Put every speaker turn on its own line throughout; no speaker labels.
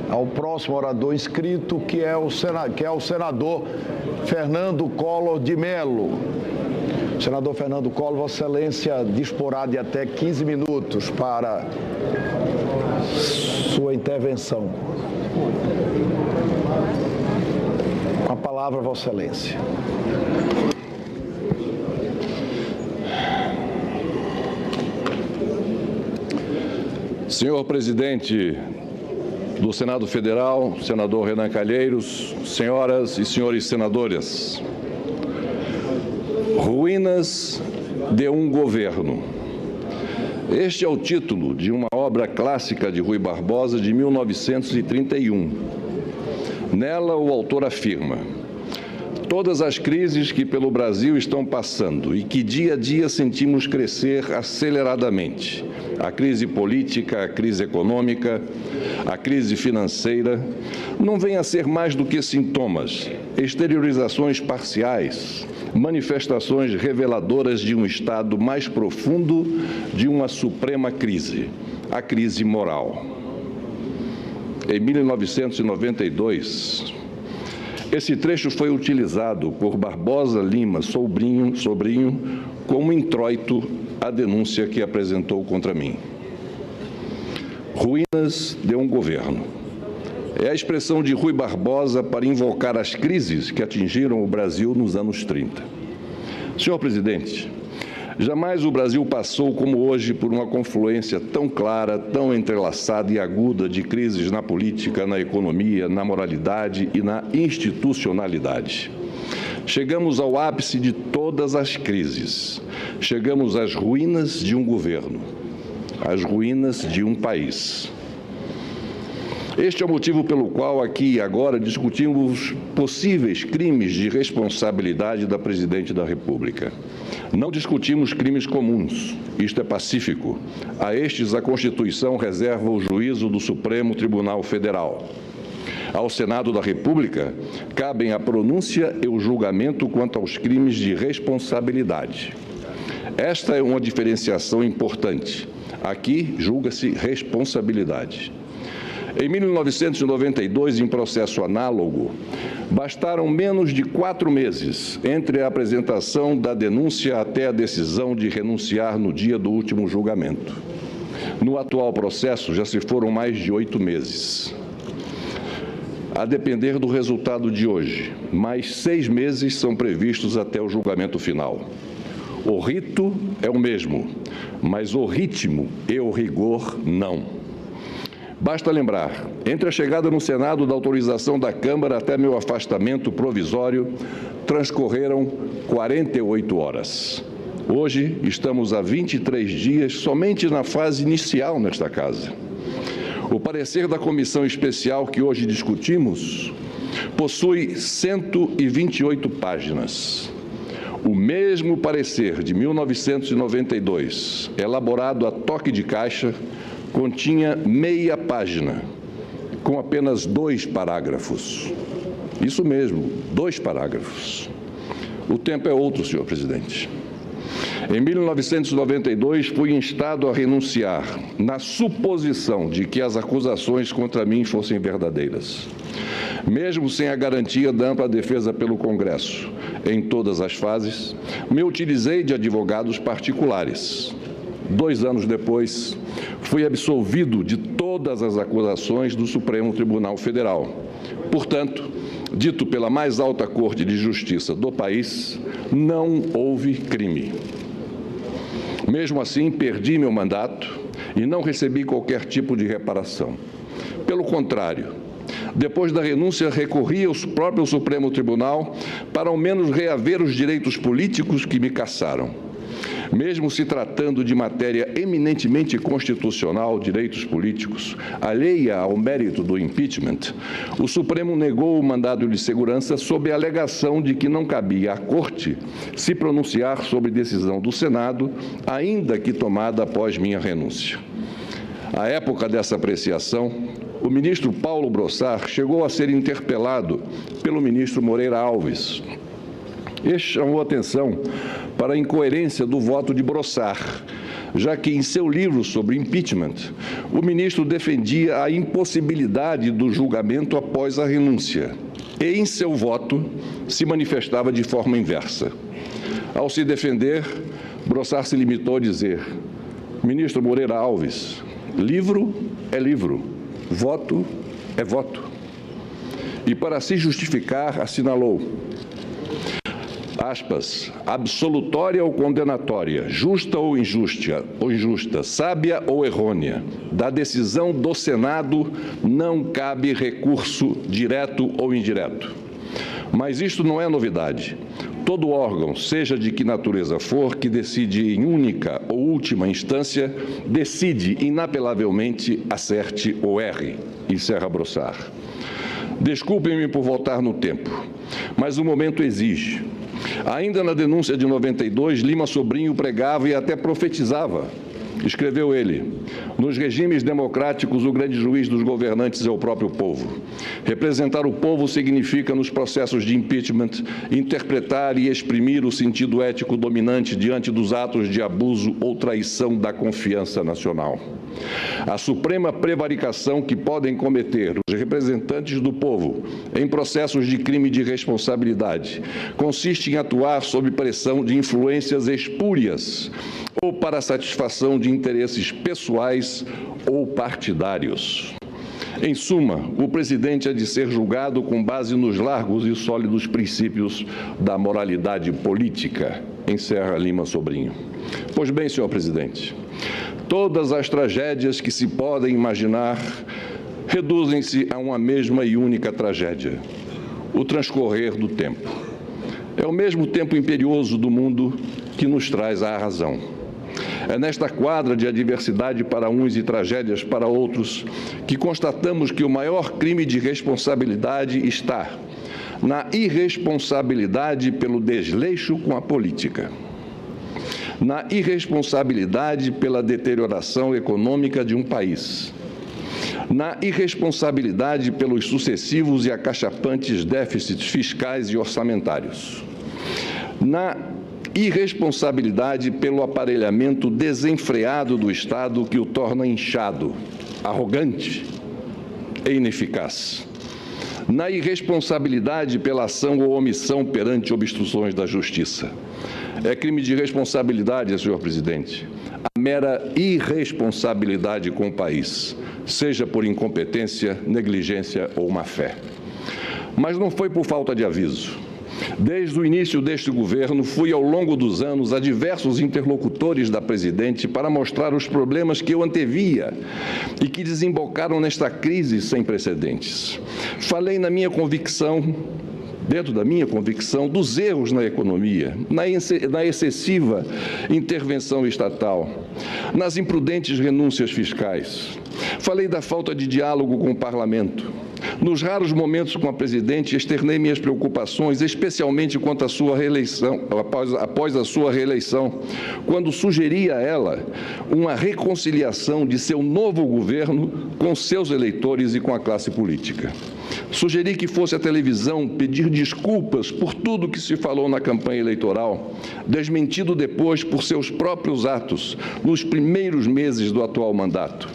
ao próximo orador inscrito, que é o senador Fernando Collor de Mello. Senador Fernando Collor, Vossa Excelência disporá de até 15 minutos para sua intervenção. Com a palavra, Vossa Excelência.
Senhor presidente do Senado Federal, senador Renan Calheiros, senhoras e senhores senadores, ruínas de um governo. Este é o título de uma obra clássica de Rui Barbosa de 1931. Nela, o autor afirma: todas as crises que pelo Brasil estão passando e que dia a dia sentimos crescer aceleradamente, a crise política, a crise econômica, a crise financeira, não vêm a ser mais do que sintomas, exteriorizações parciais, manifestações reveladoras de um estado mais profundo de uma suprema crise, a crise moral. Em 1992, esse trecho foi utilizado por Barbosa Lima Sobrinho como introito à denúncia que apresentou contra mim. Ruínas de um governo. É a expressão de Rui Barbosa para invocar as crises que atingiram o Brasil nos anos 30. Senhor presidente, jamais o Brasil passou como hoje por uma confluência tão clara, tão entrelaçada e aguda de crises na política, na economia, na moralidade e na institucionalidade. Chegamos ao ápice de todas as crises. Chegamos às ruínas de um governo, às ruínas de um país. Este é o motivo pelo qual aqui e agora discutimos possíveis crimes de responsabilidade da Presidente da República. Não discutimos crimes comuns, isto é pacífico. A estes a Constituição reserva o juízo do Supremo Tribunal Federal. Ao Senado da República cabem a pronúncia e o julgamento quanto aos crimes de responsabilidade. Esta é uma diferenciação importante. Aqui julga-se responsabilidade. Em 1992, em processo análogo, bastaram menos de 4 meses entre a apresentação da denúncia até a decisão de renunciar no dia do último julgamento. No atual processo, já se foram mais de 8 meses. A depender do resultado de hoje, mais 6 meses são previstos até o julgamento final. O rito é o mesmo, mas o ritmo e o rigor não. Basta lembrar, entre a chegada no Senado da autorização da Câmara até meu afastamento provisório, transcorreram 48 horas. Hoje, estamos há 23 dias somente na fase inicial nesta casa. O parecer da comissão especial que hoje discutimos possui 128 páginas. O mesmo parecer de 1992, elaborado a toque de caixa, continha meia página, com apenas 2 parágrafos. Isso mesmo, 2 parágrafos. O tempo é outro, senhor presidente. Em 1992, fui instado a renunciar, na suposição de que as acusações contra mim fossem verdadeiras. Mesmo sem a garantia da ampla defesa pelo Congresso, em todas as fases, me utilizei de advogados particulares. 2 anos depois, fui absolvido de todas as acusações do Supremo Tribunal Federal. Portanto, dito pela mais alta Corte de Justiça do país, não houve crime. Mesmo assim, perdi meu mandato e não recebi qualquer tipo de reparação. Pelo contrário, depois da renúncia, recorri ao próprio Supremo Tribunal para ao menos reaver os direitos políticos que me cassaram. Mesmo se tratando de matéria eminentemente constitucional, direitos políticos, alheia ao mérito do impeachment, o Supremo negou o mandado de segurança sob a alegação de que não cabia à Corte se pronunciar sobre decisão do Senado, ainda que tomada após minha renúncia. À época dessa apreciação, o ministro Paulo Brossard chegou a ser interpelado pelo ministro Moreira Alves. Este chamou atenção para a incoerência do voto de Brossard, já que em seu livro sobre impeachment, o ministro defendia a impossibilidade do julgamento após a renúncia e, em seu voto, se manifestava de forma inversa. Ao se defender, Brossard se limitou a dizer: ministro Moreira Alves, livro é livro, voto é voto. E, para se justificar, assinalou, aspas, absolutória ou condenatória, justa ou injusta, sábia ou errônea, da decisão do Senado não cabe recurso direto ou indireto. Mas isto não é novidade. Todo órgão, seja de que natureza for, que decide em única ou última instância, decide inapelavelmente, acerte ou erre, encerra Brossard. Desculpem-me por voltar no tempo, mas o momento exige. Ainda na denúncia de 92, Lima Sobrinho pregava e até profetizava. Escreveu ele: nos regimes democráticos, o grande juiz dos governantes é o próprio povo. Representar o povo significa, nos processos de impeachment, interpretar e exprimir o sentido ético dominante diante dos atos de abuso ou traição da confiança nacional. A suprema prevaricação que podem cometer os representantes do povo em processos de crime de responsabilidade consiste em atuar sob pressão de influências espúrias ou para a satisfação de interesses pessoais ou partidários. Em suma, o presidente é de ser julgado com base nos largos e sólidos princípios da moralidade política, encerra Lima Sobrinho. Pois bem, senhor presidente, todas as tragédias que se podem imaginar reduzem-se a uma mesma e única tragédia: o transcorrer do tempo. É o mesmo tempo imperioso do mundo que nos traz à razão. É nesta quadra de adversidade para uns e tragédias para outros que constatamos que o maior crime de responsabilidade está na irresponsabilidade pelo desleixo com a política, na irresponsabilidade pela deterioração econômica de um país, na irresponsabilidade pelos sucessivos e acachapantes déficits fiscais e orçamentários, na irresponsabilidade pelo aparelhamento desenfreado do Estado que o torna inchado, arrogante e ineficaz, na irresponsabilidade pela ação ou omissão perante obstruções da Justiça. É crime de responsabilidade, senhor presidente, a mera irresponsabilidade com o país, seja por incompetência, negligência ou má-fé. Mas não foi por falta de aviso. Desde o início deste governo, fui ao longo dos anos a diversos interlocutores da presidente para mostrar os problemas que eu antevia e que desembocaram nesta crise sem precedentes. Falei na minha convicção, dentro da minha convicção, dos erros na economia, na excessiva intervenção estatal, nas imprudentes renúncias fiscais. Falei da falta de diálogo com o parlamento. Nos raros momentos com a presidente, externei minhas preocupações, especialmente quanto à sua reeleição, após a sua reeleição, quando sugeri a ela uma reconciliação de seu novo governo com seus eleitores e com a classe política. Sugeri que fosse à televisão pedir desculpas por tudo que se falou na campanha eleitoral, desmentido depois por seus próprios atos nos primeiros meses do atual mandato.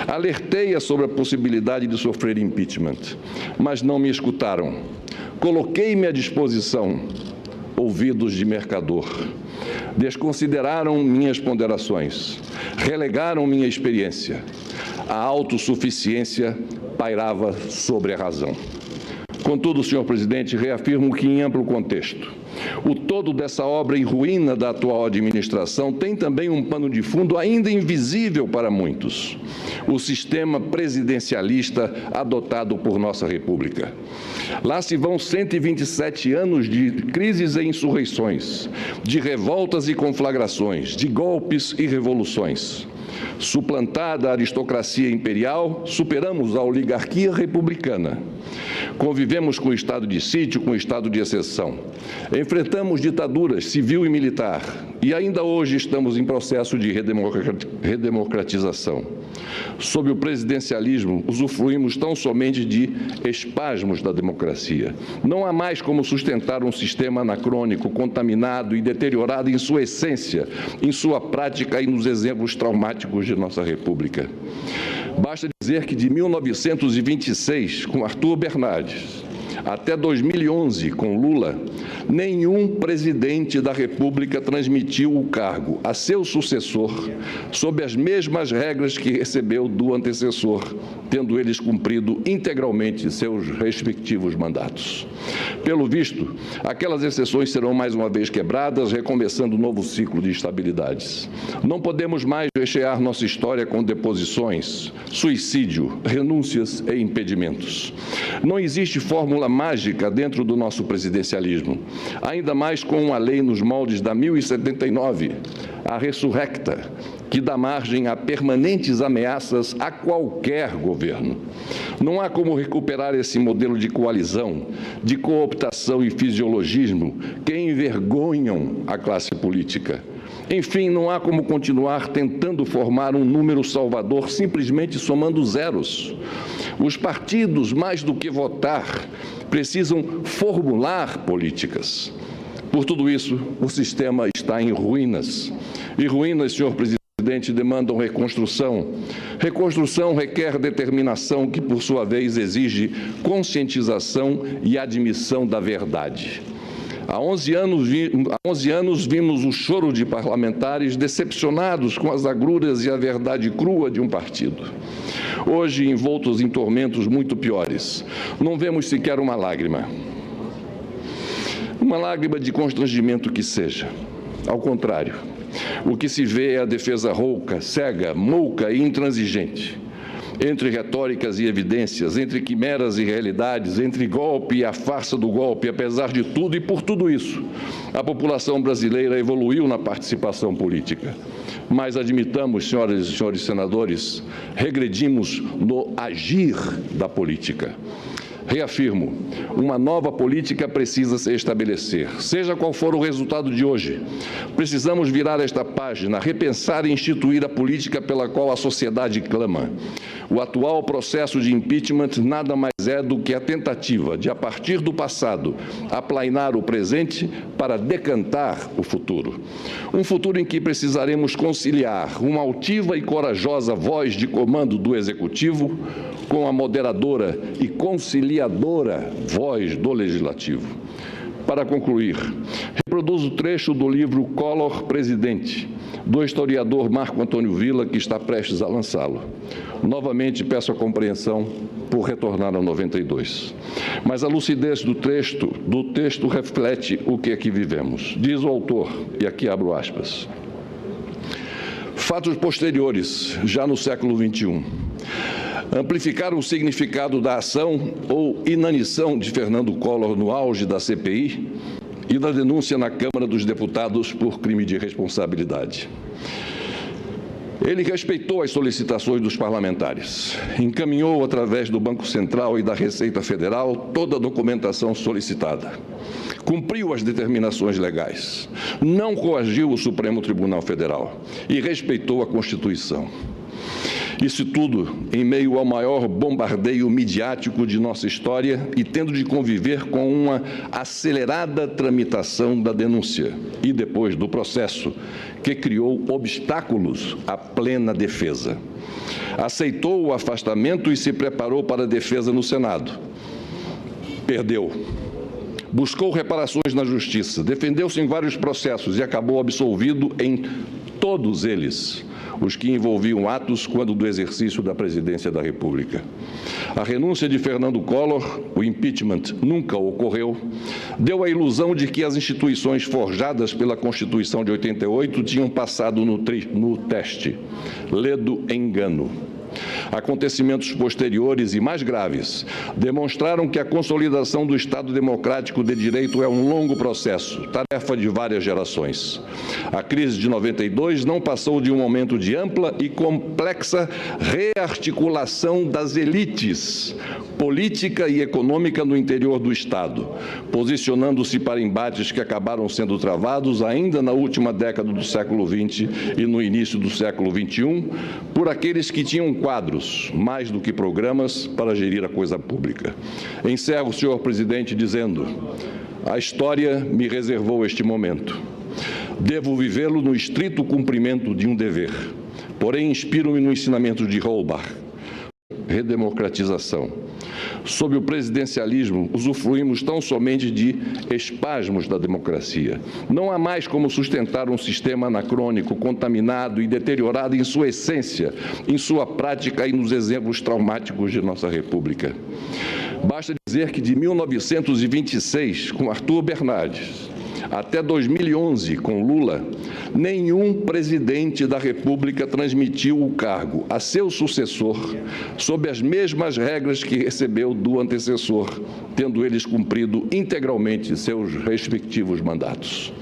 Alertei-a sobre a possibilidade de sofrer impeachment, mas não me escutaram. Coloquei-me à disposição, ouvidos de mercador. Desconsideraram minhas ponderações, relegaram minha experiência. A autossuficiência pairava sobre a razão. Contudo, senhor presidente, reafirmo que, em amplo contexto, o todo dessa obra em ruína da atual administração tem também um pano de fundo ainda invisível para muitos: o sistema presidencialista adotado por nossa República. Lá se vão 127 anos de crises e insurreições, de revoltas e conflagrações, de golpes e revoluções. Suplantada a aristocracia imperial, superamos a oligarquia republicana. Convivemos com o estado de sítio, com o estado de exceção. Enfrentamos ditaduras civil e militar e ainda hoje estamos em processo de redemocratização. Sob o presidencialismo, usufruímos tão somente de espasmos da democracia. Não há mais como sustentar um sistema anacrônico, contaminado e deteriorado em sua essência, em sua prática e nos exemplos traumáticos de nossa República. Basta dizer que de 1926, com Arthur Bernardes, até 2011, com Lula, nenhum presidente da República transmitiu o cargo a seu sucessor sob as mesmas regras que recebeu do antecessor, tendo eles cumprido integralmente seus respectivos mandatos. Pelo visto, aquelas exceções serão mais uma vez quebradas, recomeçando um novo ciclo de estabilidades. Não podemos mais rechear nossa história com deposições, suicídio, renúncias e impedimentos. Não existe fórmula mágica dentro do nosso presidencialismo, ainda mais com uma lei nos moldes da 1079, a ressurrecta, que dá margem a permanentes ameaças a qualquer governo. Não há como recuperar esse modelo de coalizão, de cooptação e fisiologismo que envergonham a classe política. Enfim, não há como continuar tentando formar um número salvador simplesmente somando zeros. Os partidos, mais do que votar, precisam formular políticas. Por tudo isso, o sistema está em ruínas. E ruínas, senhor presidente, demandam reconstrução. Reconstrução requer determinação, que, por sua vez, exige conscientização e admissão da verdade. Há 11 anos vimos o choro de parlamentares decepcionados com as agruras e a verdade crua de um partido. Hoje, envoltos em tormentos muito piores, não vemos sequer uma lágrima de constrangimento que seja. Ao contrário, o que se vê é a defesa rouca, cega, mouca e intransigente. Entre retóricas e evidências, entre quimeras e realidades, entre golpe e a farsa do golpe, apesar de tudo e por tudo isso, a população brasileira evoluiu na participação política. Mas admitamos, senhoras e senhores senadores, regredimos no agir da política. Reafirmo, uma nova política precisa se estabelecer, seja qual for o resultado de hoje. Precisamos virar esta página, repensar e instituir a política pela qual a sociedade clama. O atual processo de impeachment nada mais é do que a tentativa de, a partir do passado, aplainar o presente para decantar o futuro. Um futuro em que precisaremos conciliar uma altiva e corajosa voz de comando do Executivo com a moderadora e conciliadora voz do Legislativo. Para concluir, reproduzo o trecho do livro Collor Presidente, do historiador Marco Antônio Villa, que está prestes a lançá-lo. Novamente peço a compreensão por retornar ao 92. Mas a lucidez do texto reflete o que aqui vivemos. Diz o autor, e aqui abro aspas: fatos posteriores, já no século XXI, amplificaram o significado da ação ou inanição de Fernando Collor no auge da CPI e da denúncia na Câmara dos Deputados por crime de responsabilidade. Ele respeitou as solicitações dos parlamentares, encaminhou através do Banco Central e da Receita Federal toda a documentação solicitada, cumpriu as determinações legais, não coagiu o Supremo Tribunal Federal e respeitou a Constituição. Isso tudo em meio ao maior bombardeio midiático de nossa história e tendo de conviver com uma acelerada tramitação da denúncia e depois do processo, que criou obstáculos à plena defesa. Aceitou o afastamento e se preparou para a defesa no Senado. Perdeu. Buscou reparações na Justiça, defendeu-se em vários processos e acabou absolvido em todos eles, os que envolviam atos quando do exercício da presidência da República. A renúncia de Fernando Collor, o impeachment nunca ocorreu, deu a ilusão de que as instituições forjadas pela Constituição de 88 tinham passado no teste. Ledo engano. Acontecimentos posteriores e mais graves demonstraram que a consolidação do Estado democrático de direito é um longo processo, tarefa de várias gerações. A crise de 92 não passou de um momento de ampla e complexa rearticulação das elites política e econômica no interior do Estado, posicionando-se para embates que acabaram sendo travados ainda na última década do século XX e no início do século XXI, por aqueles que tinham quadros, mais do que programas, para gerir a coisa pública. Encerro, senhor presidente, dizendo: a história me reservou este momento. Devo vivê-lo no estrito cumprimento de um dever. Porém, inspiro-me no ensinamento de Holbach. Redemocratização. Sob o presidencialismo, usufruímos tão somente de espasmos da democracia. Não há mais como sustentar um sistema anacrônico, contaminado e deteriorado em sua essência, em sua prática e nos exemplos traumáticos de nossa República. Basta dizer que de 1926, com Arthur Bernardes, até 2011, com Lula, nenhum presidente da República transmitiu o cargo a seu sucessor sob as mesmas regras que recebeu do antecessor, tendo eles cumprido integralmente seus respectivos mandatos.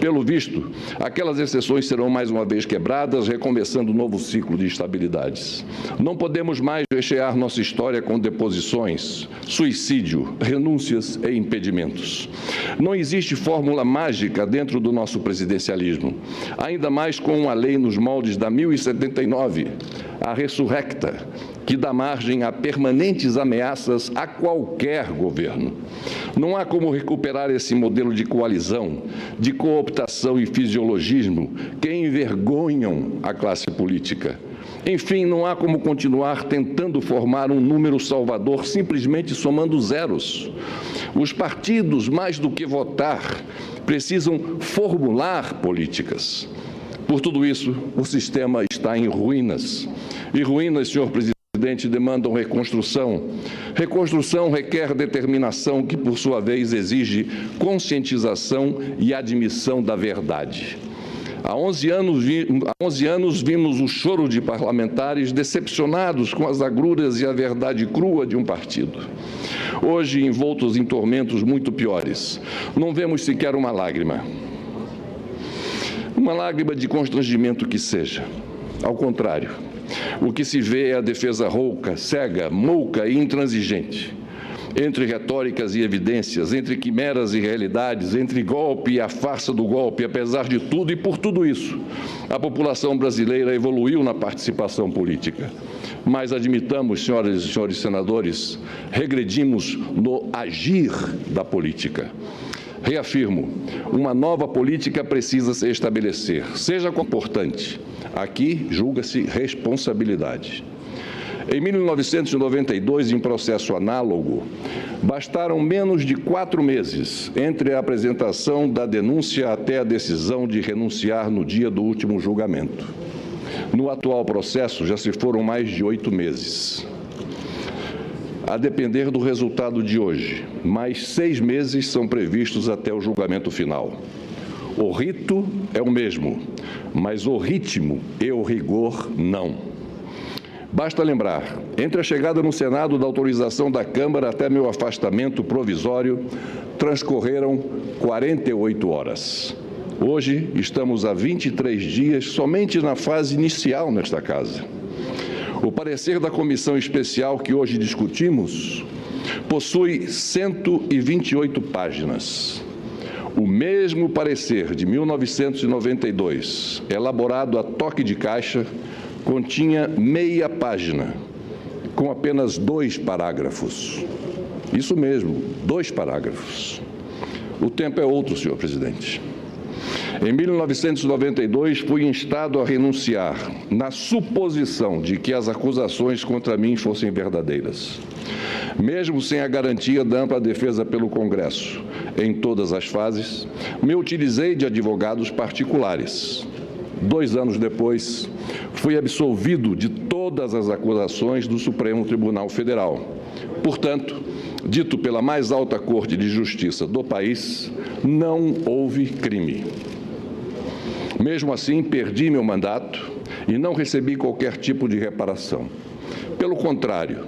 Pelo visto, aquelas exceções serão mais uma vez quebradas, recomeçando um novo ciclo de instabilidades. Não podemos mais rechear nossa história com deposições, suicídio, renúncias e impedimentos. Não existe fórmula mágica dentro do nosso presidencialismo, ainda mais com uma lei nos moldes da 1079, a ressurrecta, que dá margem a permanentes ameaças a qualquer governo. Não há como recuperar esse modelo de coalizão, de cooptação e fisiologismo que envergonham a classe política. Enfim, não há como continuar tentando formar um número salvador simplesmente somando zeros. Os partidos, mais do que votar, precisam formular políticas. Por tudo isso, o sistema está em ruínas. E ruínas, senhor presidente, demandam reconstrução. Reconstrução requer determinação, que, por sua vez, exige conscientização e admissão da verdade. Há 11 anos vimos o choro de parlamentares decepcionados com as agruras e a verdade crua de um partido. Hoje, envoltos em tormentos muito piores, não vemos sequer uma lágrima de constrangimento que seja. Ao contrário, o que se vê é a defesa rouca, cega, mouca e intransigente. Entre retóricas e evidências, entre quimeras e realidades, entre golpe e a farsa do golpe, apesar de tudo e por tudo isso, a população brasileira evoluiu na participação política. Mas admitamos, senhoras e senhores senadores, regredimos no agir da política. Reafirmo, uma nova política precisa se estabelecer, seja importante. Aqui julga-se responsabilidade. Em 1992, em processo análogo, bastaram menos de 4 meses entre a apresentação da denúncia até a decisão de renunciar no dia do último julgamento. No atual processo, já se foram mais de 8 meses. A depender do resultado de hoje, mais 6 meses são previstos até o julgamento final. O rito é o mesmo, mas o ritmo e o rigor não. Basta lembrar, entre a chegada no Senado da autorização da Câmara até meu afastamento provisório, transcorreram 48 horas. Hoje, estamos há 23 dias somente na fase inicial nesta casa. O parecer da comissão especial que hoje discutimos possui 128 páginas. O mesmo parecer de 1992, elaborado a toque de caixa, continha meia página, com apenas 2 parágrafos. Isso mesmo, 2 parágrafos. O tempo é outro, senhor presidente. Em 1992, fui instado a renunciar, na suposição de que as acusações contra mim fossem verdadeiras. Mesmo sem a garantia da ampla defesa pelo Congresso, em todas as fases, me utilizei de advogados particulares. 2 anos depois, fui absolvido de todas as acusações do Supremo Tribunal Federal. Portanto, dito pela mais alta Corte de Justiça do país, não houve crime. Mesmo assim, perdi meu mandato e não recebi qualquer tipo de reparação. Pelo contrário,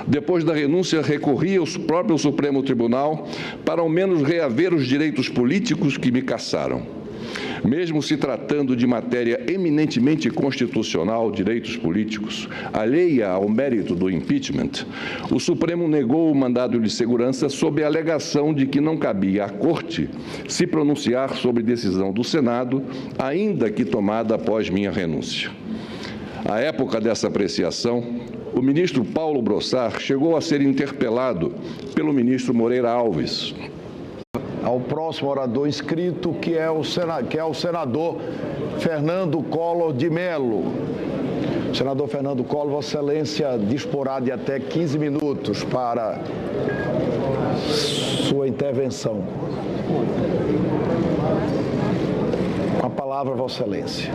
depois da renúncia, recorri ao próprio Supremo Tribunal para ao menos reaver os direitos políticos que me cassaram. Mesmo se tratando de matéria eminentemente constitucional, direitos políticos, alheia ao mérito do impeachment, o Supremo negou o mandado de segurança sob a alegação de que não cabia à Corte se pronunciar sobre decisão do Senado, ainda que tomada após minha renúncia. À época dessa apreciação, o ministro Paulo Brossard chegou a ser interpelado pelo ministro Moreira Alves.
Ao próximo orador inscrito, que é o senador Fernando Collor de Mello. Senador Fernando Collor, Vossa Excelência disporá de até 15 minutos para sua intervenção. Com a palavra, Vossa Excelência.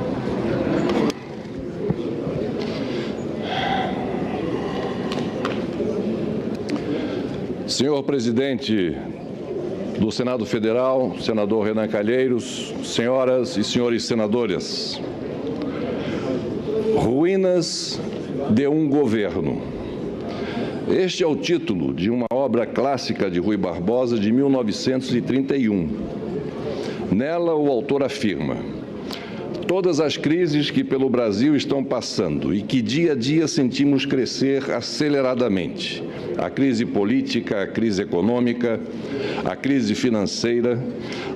Senhor presidente do Senado Federal, senador Renan Calheiros, senhoras e senhores senadores, ruínas de um governo. Este é o título de uma obra clássica de Rui Barbosa de 1931. Nela, o autor afirma: todas as crises que pelo Brasil estão passando e que dia a dia sentimos crescer aceleradamente, a crise política, a crise econômica, a crise financeira,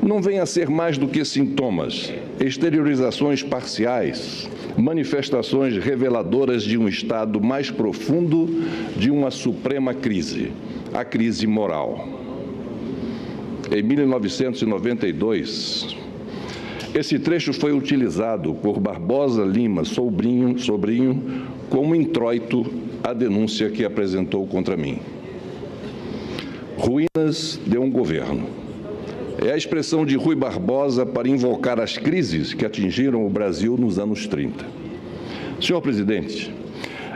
não vem a ser mais do que sintomas, exteriorizações parciais, manifestações reveladoras de um estado mais profundo de uma suprema crise, a crise moral. Em 1992, esse trecho foi utilizado por Barbosa Lima Sobrinho como introito à denúncia que apresentou contra mim. Ruínas de um governo. É a expressão de Rui Barbosa para invocar as crises que atingiram o Brasil nos anos 30. Senhor presidente,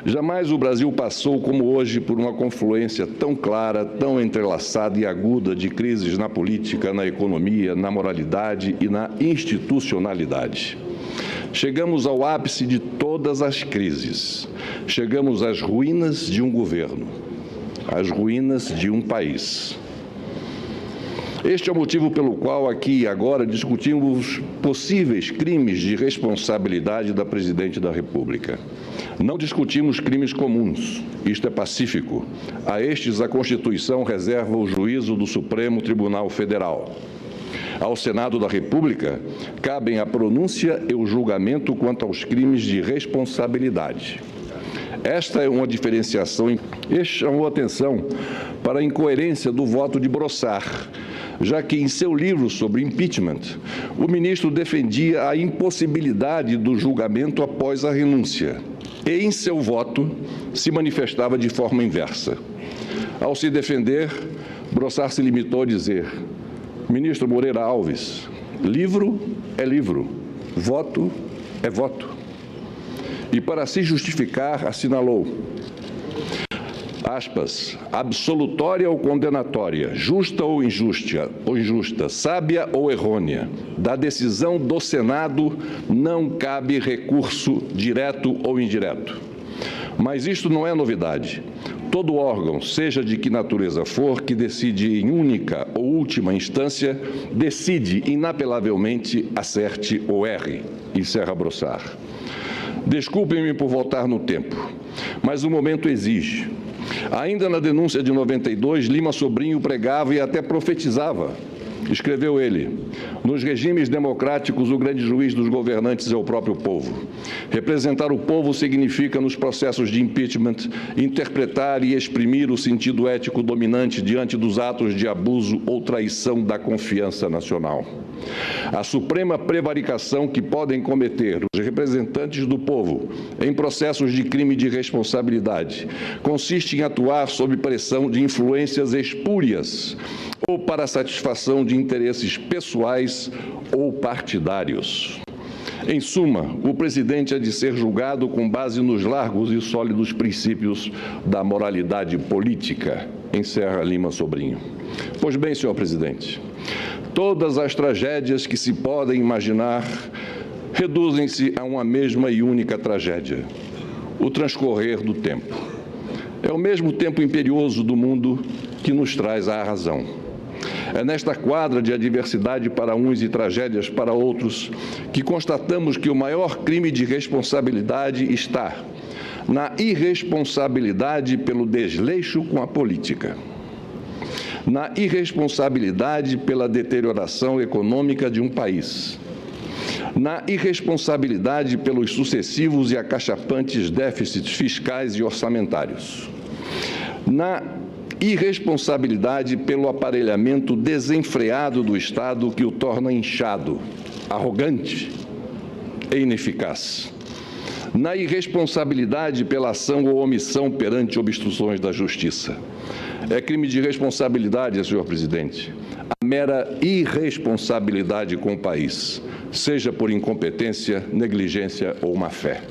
jamais o Brasil passou como hoje por uma confluência tão clara, tão entrelaçada e aguda de crises na política, na economia, na moralidade e na institucionalidade. Chegamos ao ápice de todas as crises. Chegamos às ruínas de um governo, às ruínas de um país. Este é o motivo pelo qual aqui e agora discutimos possíveis crimes de responsabilidade da Presidente da República. Não discutimos crimes comuns, isto é pacífico. A estes a Constituição reserva o juízo do Supremo Tribunal Federal. Ao Senado da República cabem a pronúncia e o julgamento quanto aos crimes de responsabilidade. Esta é uma diferenciação. Este chamou atenção para a incoerência do voto de Brossard, já que em seu livro sobre impeachment, o ministro defendia a impossibilidade do julgamento após a renúncia e, em seu voto, se manifestava de forma inversa. Ao se defender, Brossard se limitou a dizer: ministro Moreira Alves, livro é livro, voto é voto. E para se justificar, assinalou, aspas, absolutória ou condenatória, justa ou injusta, sábia ou errônea, da decisão do Senado não cabe recurso direto ou indireto. Mas isto não é novidade. Todo órgão, seja de que natureza for, que decide em única ou última instância, decide inapelavelmente, acerte ou erre, encerra Brossard. Desculpem-me por voltar no tempo, mas o momento exige. Ainda na denúncia de 92, Lima Sobrinho pregava e até profetizava. Escreveu ele: nos regimes democráticos, o grande juiz dos governantes é o próprio povo. Representar o povo significa, nos processos de impeachment, interpretar e exprimir o sentido ético dominante diante dos atos de abuso ou traição da confiança nacional. A suprema prevaricação que podem cometer os representantes do povo em processos de crime de responsabilidade consiste em atuar sob pressão de influências espúrias ou para a satisfação de interesses pessoais ou partidários. Em suma, o presidente é de ser julgado com base nos largos e sólidos princípios da moralidade política, encerra Lima Sobrinho. Pois bem, senhor presidente, todas as tragédias que se podem imaginar reduzem-se a uma mesma e única tragédia: o transcorrer do tempo. É o mesmo tempo imperioso do mundo que nos traz a razão. É nesta quadra de adversidade para uns e tragédias para outros que constatamos que o maior crime de responsabilidade está na irresponsabilidade pelo desleixo com a política, na irresponsabilidade pela deterioração econômica de um país, na irresponsabilidade pelos sucessivos e acachapantes déficits fiscais e orçamentários, na irresponsabilidade pelo aparelhamento desenfreado do Estado que o torna inchado, arrogante e ineficaz, na irresponsabilidade pela ação ou omissão perante obstruções da Justiça. É crime de responsabilidade, senhor presidente, a mera irresponsabilidade com o país, seja por incompetência, negligência ou má-fé.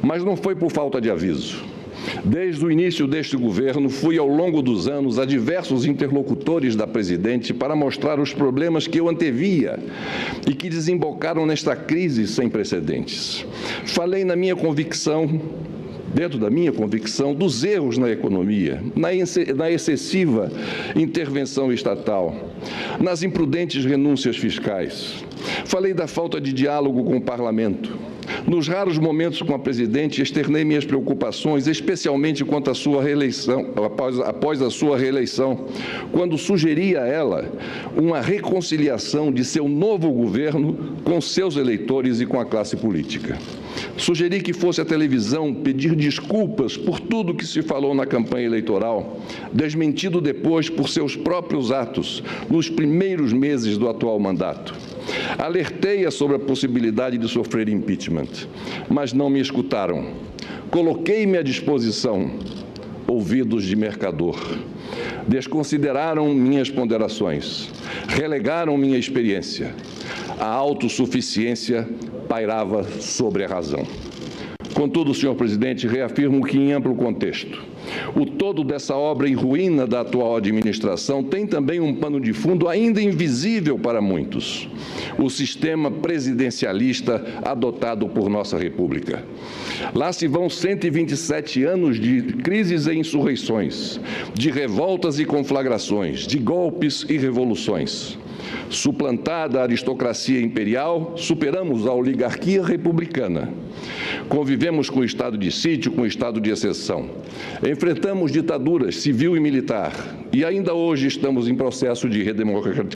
Mas não foi por falta de aviso. Desde o início deste governo, fui ao longo dos anos a diversos interlocutores da presidente para mostrar os problemas que eu antevia e que desembocaram nesta crise sem precedentes. Falei na minha convicção, dentro da minha convicção, dos erros na economia, na excessiva intervenção estatal, nas imprudentes renúncias fiscais. Falei da falta de diálogo com o parlamento. Nos raros momentos com a presidente, externei minhas preocupações, especialmente quanto à sua reeleição, após a sua reeleição, quando sugeri a ela uma reconciliação de seu novo governo com seus eleitores e com a classe política. Sugeri que fosse à televisão pedir desculpas por tudo que se falou na campanha eleitoral, desmentido depois por seus próprios atos nos primeiros meses do atual mandato. Alertei-a sobre a possibilidade de sofrer impeachment, mas não me escutaram. Coloquei-me à disposição, ouvidos de mercador. Desconsideraram minhas ponderações, relegaram minha experiência. A autossuficiência pairava sobre a razão. Contudo, senhor presidente, reafirmo que, em amplo contexto, o todo dessa obra em ruína da atual administração tem também um pano de fundo ainda invisível para muitos: o sistema presidencialista adotado por nossa República. Lá se vão 127 anos de crises e insurreições, de revoltas e conflagrações, de golpes e revoluções. Suplantada a aristocracia imperial, superamos a oligarquia republicana. Convivemos com o estado de sítio, com o estado de exceção. Enfrentamos ditaduras civil e militar e ainda hoje estamos em processo de redemocratização.